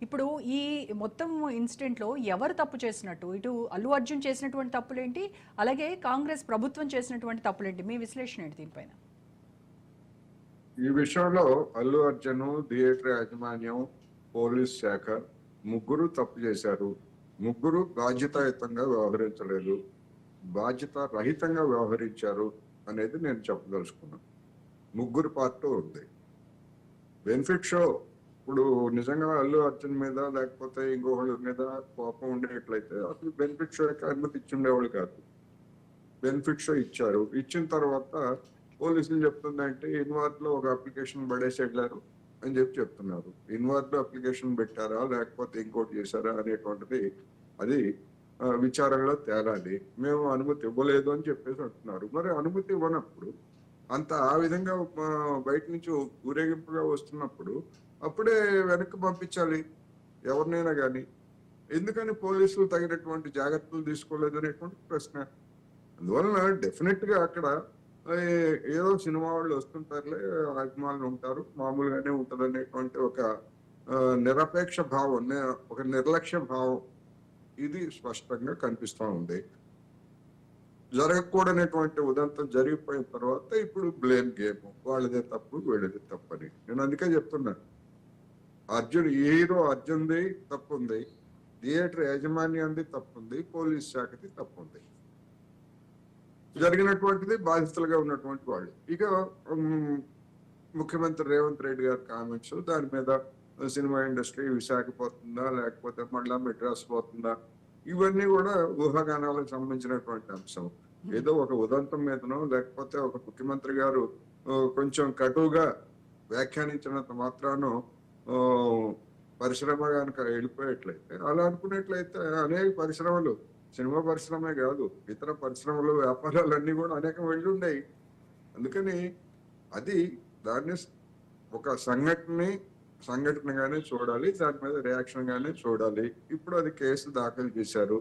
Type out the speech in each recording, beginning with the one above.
ఇప్పుడు ఈ మొత్తం ఇన్సిడెంట్‌లో ఎవరు తప్పు చేసినట్టు? ఇటు అల్లు అర్జున్ చేసినటువంటి తప్పులేంటి? అలాగే కాంగ్రెస్ ప్రభుత్వం చేసినటువంటి తప్పులేంటి? మీ విశ్లేషణ ఏంటి దీనిపైన? ఈ విషయంలో అల్లు అర్జున్, థియేటర్ యాజమాన్యం, పోలీస్ శాఖ ముగ్గురు తప్పు చేశారు. ముగ్గురు బాధ్యతాయుతంగా వ్యవహరించలేదు. బాధ్యత రహితంగా వ్యవహరించారు అనేది నేను చెప్పదలుచుకున్నాను. ముగ్గురు పార్టీ ఉంది. బెనిఫిట్ షో ఇప్పుడు నిజంగా అల్లు అర్జున్ మీద లేకపోతే ఇంకొకళ్ళ మీద కోపం ఉండేట్లయితే అసలు బెనిఫిట్ షో అనుమతి ఇచ్చి ఉండేవాళ్ళు కాదు. బెనిఫిట్ షో ఇచ్చారు. ఇచ్చిన తర్వాత పోలీసులు చెప్తుందంటే ఇన్వార్డ్ లో ఒక అప్లికేషన్ పడేసి వెళ్ళారు అని చెప్తున్నారు. ఇన్వార్డ్ లో అప్లికేషన్ పెట్టారా లేకపోతే ఇంకోటి చేశారా అనేటువంటిది అది విచారణలో తేలాలి. మేము అనుమతి ఇవ్వలేదు అని చెప్పేసి అంటున్నారు. మరి అనుమతి ఇవ్వనప్పుడు అంత ఆ విధంగా బయట నుంచి ఊరేగింపుగా వస్తున్నప్పుడు అప్పుడే వెనక్కి పంపించాలి ఎవరినైనా కానీ. ఎందుకని పోలీసులు తగినటువంటి జాగ్రత్తలు తీసుకోలేదు అనేటువంటి ప్రశ్న. అందువలన డెఫినెట్ గా అక్కడ ఏదో సినిమా వాళ్ళు వస్తుంటారులే, అభిమానులు ఉంటారు, మామూలుగానే ఉంటది అనేటువంటి ఒక నిరపేక్ష భావం, ఒక నిర్లక్ష్య భావం ఇది స్పష్టంగా కనిపిస్తా ఉంది. జరగకూడనటువంటి ఉదంతం జరిగిపోయిన తర్వాత ఇప్పుడు బ్లేమ్ గేమ్, వాళ్ళదే తప్పు వీళ్ళదే తప్పు అని నేను అందుకే చెప్తున్నాను. హీరో అర్జున్ది తప్పు ఉంది, థియేటర్ యాజమాన్యంది తప్పు ఉంది, పోలీస్ శాఖది తప్పు ఉంది. జరిగినటువంటిది బాధితులుగా ఉన్నటువంటి వాళ్ళు. ఇక ముఖ్యమంత్రి రేవంత్ రెడ్డి గారి కామెంట్స్, దాని మీద సినిమా ఇండస్ట్రీ విశాఖ పోతుందా లేకపోతే మళ్ళా మెడ్రాస్ పోతుందా, ఇవన్నీ కూడా ఊహాగానాలకు సంబంధించినటువంటి అంశం. ఏదో ఒక ఉదంతం మీదనో లేకపోతే ఒక ముఖ్యమంత్రి గారు కొంచెం కటువుగా వ్యాఖ్యానించినంత మాత్రానో పరిశ్రమ కనుక వెళ్ళిపోయేట్లయితే, అలా అనుకునేట్లయితే అనేక పరిశ్రమలు, సినిమా పరిశ్రమే కాదు ఇతర పరిశ్రమలు, వ్యాపారాలన్నీ కూడా అనేకం వెళ్ళి ఉన్నాయి. అందుకని అది దాన్ని ఒక సంఘటనగానే చూడాలి, దాని మీద రియాక్షన్ గానే చూడాలి. ఇప్పుడు అది కేసు దాఖలు చేశారు.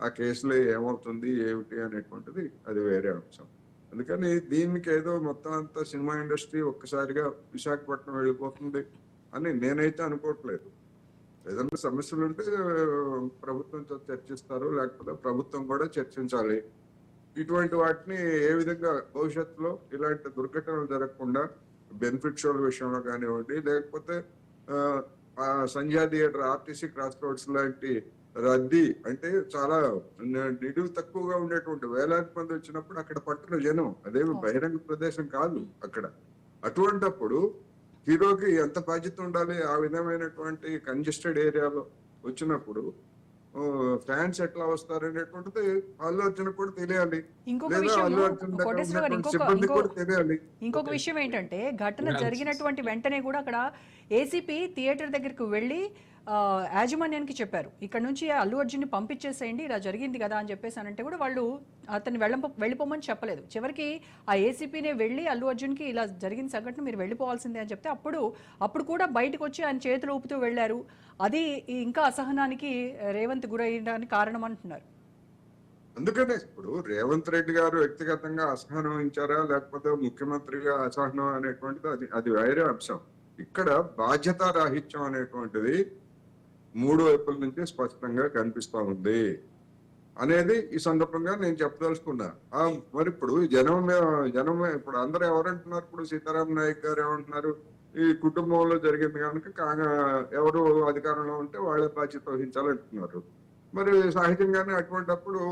ఆ కేసులో ఏమవుతుంది ఏమిటి అనేటువంటిది అది వేరే అంశం. అందుకని దీనికి ఏదో మొత్తం అంతా సినిమా ఇండస్ట్రీ ఒక్కసారిగా విశాఖపట్నం వెళ్ళిపోతుంది అని నేనైతే అనుకోవట్లేదు. ఏదైనా సమస్యలు ఉంటే ప్రభుత్వంతో చర్చిస్తారు, లేకపోతే ప్రభుత్వం కూడా చర్చించాలి. ఇటువంటి వాటిని ఏ విధంగా భవిష్యత్తులో ఇలాంటి దుర్ఘటనలు జరగకుండా బెనిఫిట్ షోల విషయంలో కానివ్వండి, లేకపోతే సంధ్యా థియేటర్, ఆర్టీసీ క్రాస్ రోడ్స్ లాంటి రద్దీ అంటే చాలా నిడువు తక్కువగా ఉండేటువంటి వేలాది మంది వచ్చినప్పుడు అక్కడ పట్టున జనం, అదేమి బహిరంగ ప్రదేశం కాదు అక్కడ. అటువంటప్పుడు హీరోకి ఎంత బాధ్యత ఉండాలి? ఆ విధమైనటువంటి కంజెస్టెడ్ ఏరియాలో వచ్చినప్పుడు ఫ్యాన్స్ ఎట్లా వస్తారు అనేటువంటిది అల్లు అర్జున్ కూడా తెలియాలి, లేదా అల్లు అర్జున్ దగ్గర ఉన్నటువంటి సిబ్బంది కూడా తెలియాలి. ఇంకొక విషయం ఏంటంటే, ఘటన జరిగినటువంటి వెంటనే కూడా అక్కడ ఏసీపీ థియేటర్ దగ్గరకు వెళ్ళి యాజమాన్యానికి చెప్పారు, ఇక్కడ నుంచి అల్లు అర్జున్ని పంపించేసేయండి, ఇలా జరిగింది కదా అని చెప్పేసి అంటే కూడా వాళ్ళు అతన్ని వెళ్ళిపోమని చెప్పలేదు. చివరికి ఆ ఏసీపీనే వెళ్ళి అల్లు అర్జున్కి ఇలా జరిగిన సంఘటన మీరు వెళ్ళిపోవాల్సిందే అని చెప్తే అప్పుడు కూడా బయటకు వచ్చి ఆయన చేతులు ఊపుతూ వెళ్ళారు. అది ఇంకా అసహనానికి రేవంత్ గురయ్యడానికి కారణం అంటున్నారు. అందుకనే ఇప్పుడు రేవంత్ రెడ్డి గారు వ్యక్తిగతంగా అసహనం ఇచ్చారా లేకపోతే ముఖ్యమంత్రిగా అసహనం అనేటువంటిది అది వేరే అంశం. ఇక్కడ బాధ్యత రాహిత్యం అనేటువంటిది మూడు వైపుల నుంచి స్పష్టంగా కనిపిస్తా ఉంది అనేది ఈ సందర్భంగా నేను చెప్పదలుచుకున్నా. మరి ఇప్పుడు జనం ఇప్పుడు అందరూ ఎవరంటున్నారు? ఇప్పుడు సీతారాం నాయక్ గారు ఏమంటున్నారు? ఈ కుటుంబంలో జరిగింది కనుక ఎవరు అధికారంలో ఉంటే వాళ్ళే బాధ్యత వహించాలంటున్నారు. మరి సహజంగానే అటువంటిప్పుడు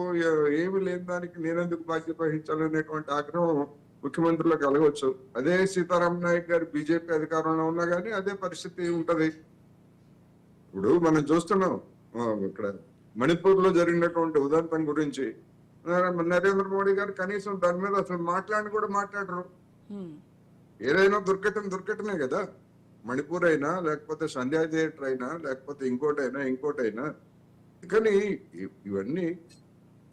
ఏమి లేని దానికి నేనెందుకు బాధ్యత వహించాలనేటువంటి ఆగ్రహం ముఖ్యమంత్రిలో కలగవచ్చు. అదే సీతారాం నాయక్ గారు బీజేపీ అధికారంలో ఉన్నా కానీ అదే పరిస్థితి ఉంటది. ఇప్పుడు మనం చూస్తున్నాం ఇక్కడ మణిపూర్ లో జరిగినటువంటి ఉదంతం గురించి నరేంద్ర మోడీ గారు కనీసం దాని మీద అసలు మాట్లాడరు. ఏదైనా దుర్ఘటనే కదా, మణిపూర్ అయినా లేకపోతే సంధ్యా థియేటర్ అయినా లేకపోతే ఇంకోటైనా. కానీ ఇవన్నీ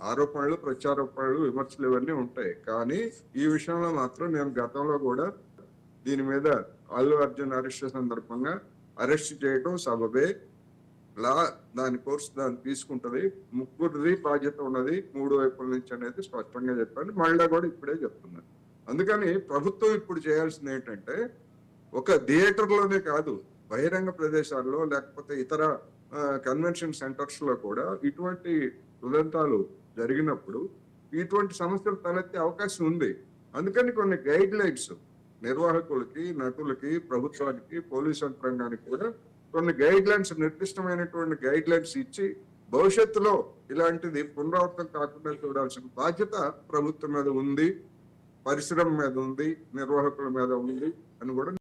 ఆరోపణలు, ప్రత్యారోపణలు, విమర్శలు ఇవన్నీ ఉంటాయి. కానీ ఈ విషయంలో మాత్రం నేను గతంలో కూడా దీని మీద అల్లు అర్జున్ అరెస్ట్ సందర్భంగా అరెస్ట్ చేయడం సబబే, దాని కోర్సు దాన్ని తీసుకుంటది, ముగ్గురిది బాధ్యత ఉన్నది మూడు వైపుల నుంచి అనేది స్పష్టంగా చెప్పాను. మళ్ళా కూడా ఇప్పుడే చెప్తున్నాను. అందుకని ప్రభుత్వం ఇప్పుడు చేయాల్సింది ఏంటంటే, ఒక థియేటర్లోనే కాదు బహిరంగ ప్రదేశాల్లో లేకపోతే ఇతర కన్వెన్షన్ సెంటర్స్ లో కూడా ఇటువంటి ఉదంతాలు జరిగినప్పుడు ఇటువంటి సమస్యలు తలెత్తే అవకాశం ఉంది. అందుకని కొన్ని గైడ్ లైన్స్ నిర్వాహకులకి, నటులకి, ప్రభుత్వానికి, పోలీస్ యంత్రాంగానికి కూడా కొన్ని గైడ్ లైన్స్, నిర్దిష్టమైనటువంటి గైడ్ లైన్స్ ఇచ్చి భవిష్యత్తులో ఇలాంటిది పునరావృతం కాకుండా చూడాల్సిన బాధ్యత ప్రభుత్వం మీద ఉంది, పరిశ్రమ మీద ఉంది, నిర్వాహకుల మీద ఉంది అని కూడా